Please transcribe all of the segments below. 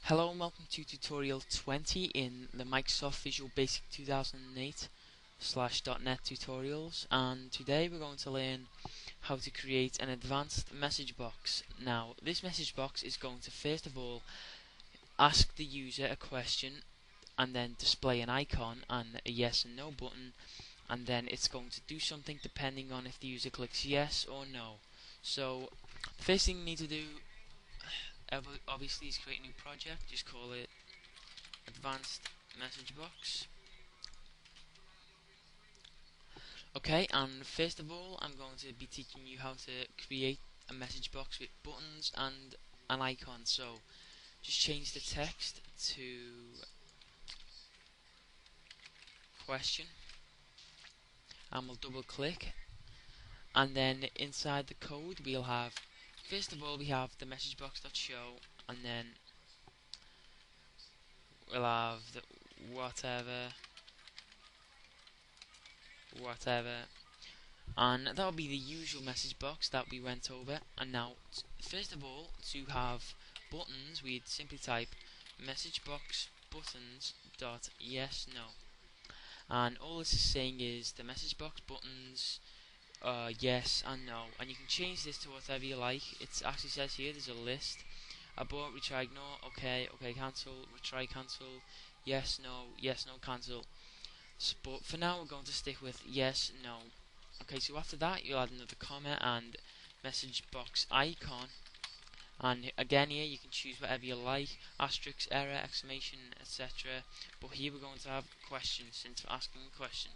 Hello and welcome to tutorial 20 in the Microsoft Visual Basic 2008 /.NET tutorials, and today we're going to learn how to create an advanced message box. Now this message box is going to first of all ask the user a question and then display an icon and a yes and no button, and then it's going to do something depending on if the user clicks yes or no. So the first thing you need to do obviously is create a new project. Just call it advanced message box. Okay, and first of all I'm going to be teaching you how to create a message box with buttons and an icon. So just change the text to question and we'll double click, and then inside the code we'll have, first of all we have the message box.show, and then we'll have the whatever, and that'll be the usual message box that we went over. And now first of all, to have buttons we'd simply type message box buttons dot yes no, and all this is saying is the message box buttons yes and no, and you can change this to whatever you like. It actually says here there's a list: abort, retry, ignore, okay, cancel, retry, cancel, yes no, cancel. But for now we're going to stick with yes no. Okay, so after that you'll add another comma and message box icon, and again here you can choose whatever you like: asterisk, error, exclamation, etc. But here we're going to have a question since we're asking a question.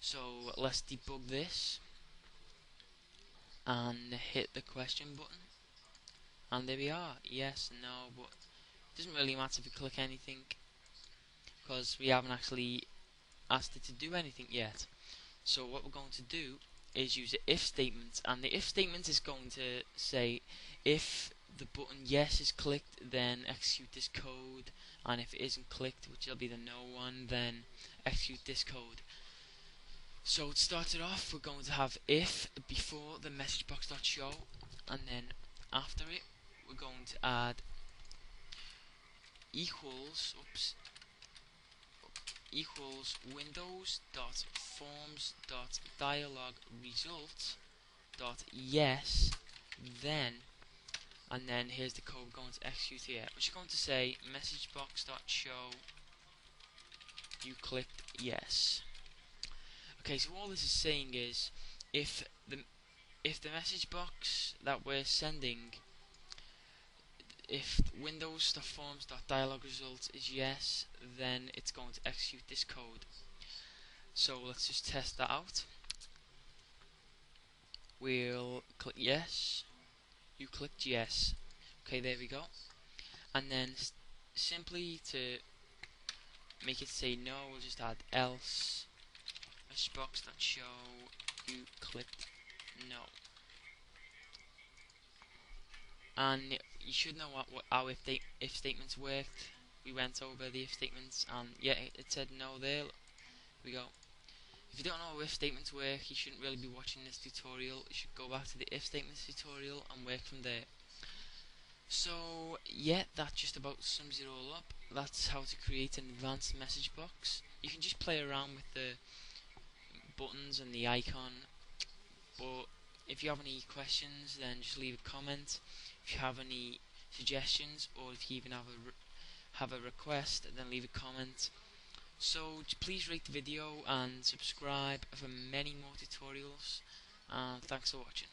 So let's debug this and hit the question button, and there we are, yes, no. But it doesn't really matter if we click anything because we haven't actually asked it to do anything yet. So what we're going to do is use the if statement, and the if statement is going to say if the button yes is clicked then execute this code, and if it isn't clicked, which will be the no one, then execute this code. So to start it off, we're going to have if before the message box.show, and then after it we're going to add equals windows.forms.dialog.result.yes then, and then here's the code we're going to execute here, which is going to say message box.show you clicked yes. Okay, so all this is saying is if the message box that we're sending, if windows.forms.dialogResult is yes, then it's going to execute this code. So let's just test that out. We'll click yes, you clicked yes. Okay, there we go. And then simply to make it say no, we'll just add else messagebox.show you clicked no. And you should know how if statements worked. We went over the if statements, and yeah, it said no there. Here we go. If you don't know how if statements work, you shouldn't really be watching this tutorial. You should go back to the if statements tutorial and work from there. So yeah, that just about sums it all up. That's how to create an advanced message box. You can just play around with the buttons and the icon, but if you have any questions then just leave a comment. If you have any suggestions, or if you even have a request, then leave a comment. So please rate the video and subscribe for many more tutorials, and thanks for watching.